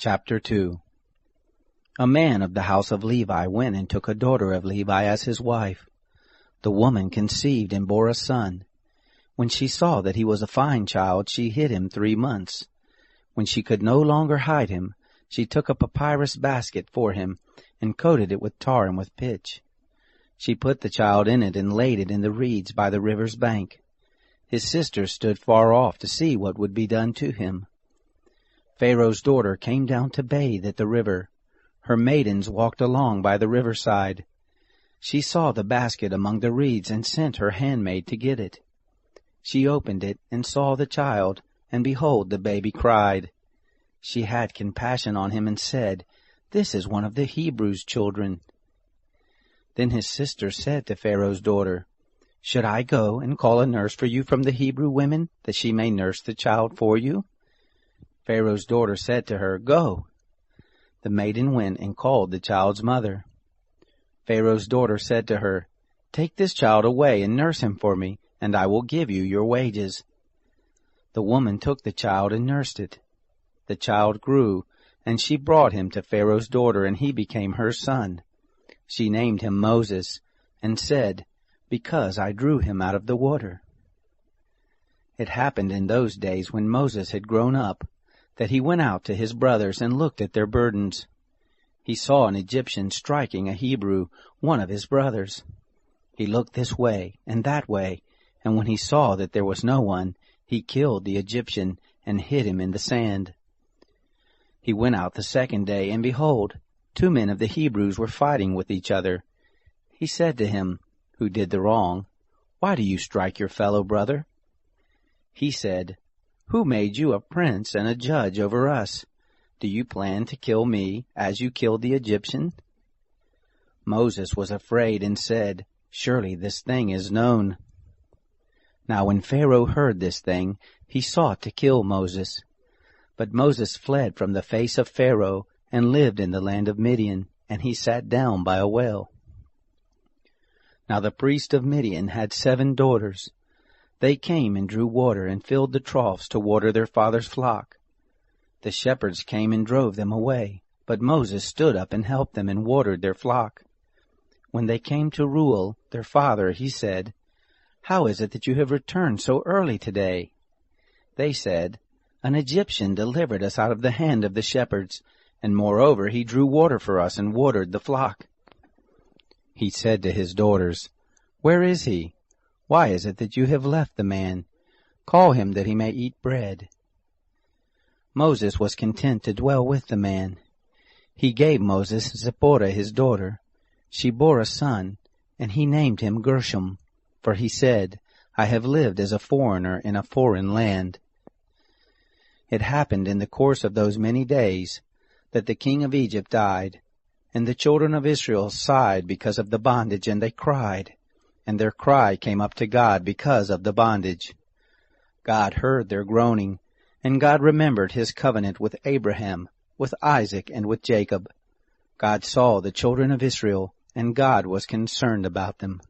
Chapter 2. A man of the house of Levi went and took a daughter of Levi as his wife. The woman conceived and bore a son. When she saw that he was a fine child, she hid him 3 months. When she could no longer hide him, she took a papyrus basket for him and coated it with tar and with pitch. She put the child in it and laid it in the reeds by the river's bank. His sisters stood far off to see what would be done to him. Pharaoh's daughter came down to bathe at the river. Her maidens walked along by the riverside. She saw the basket among the reeds and sent her handmaid to get it. She opened it and saw the child, and behold, the baby cried. She had compassion on him and said, "This is one of the Hebrews' children." Then his sister said to Pharaoh's daughter, "Should I go and call a nurse for you from the Hebrew women, that she may nurse the child for you?" Pharaoh's daughter said to her, "Go." The maiden went and called the child's mother. Pharaoh's daughter said to her, "Take this child away and nurse him for me, and I will give you your wages." The woman took the child and nursed it. The child grew, and she brought him to Pharaoh's daughter, and he became her son. She named him Moses, and said, "Because I drew him out of the water." It happened in those days when Moses had grown up, that he went out to his brothers and looked at their burdens. He saw an Egyptian striking a Hebrew, one of his brothers. He looked this way and that way, and when he saw that there was no one, he killed the Egyptian and hid him in the sand. He went out the second day, and behold, 2 men of the Hebrews were fighting with each other. He said to him, who did the wrong, "Why do you strike your fellow brother?" He said, "Who made you a prince and a judge over us? Do you plan to kill me as you killed the Egyptian?" Moses was afraid and said, "Surely this thing is known." Now when Pharaoh heard this thing, he sought to kill Moses. But Moses fled from the face of Pharaoh and lived in the land of Midian, and he sat down by a well. Now the priest of Midian had 7 daughters. They came and drew water and filled the troughs to water their father's flock. The shepherds came and drove them away, but Moses stood up and helped them and watered their flock. When they came to Reuel, their father, he said, "How is it that you have returned so early today?" They said, "An Egyptian delivered us out of the hand of the shepherds, and moreover he drew water for us and watered the flock." He said to his daughters, "Where is he? Why is it that you have left the man? Call him that he may eat bread." Moses was content to dwell with the man. He gave Moses Zipporah his daughter. She bore a son, and he named him Gershom, for he said, "I have lived as a foreigner in a foreign land." It happened in the course of those many days that the king of Egypt died, and the children of Israel sighed because of the bondage, and they cried, and their cry came up to God because of the bondage. God heard their groaning, and God remembered his covenant with Abraham, with Isaac, and with Jacob. God saw the children of Israel, and God was concerned about them.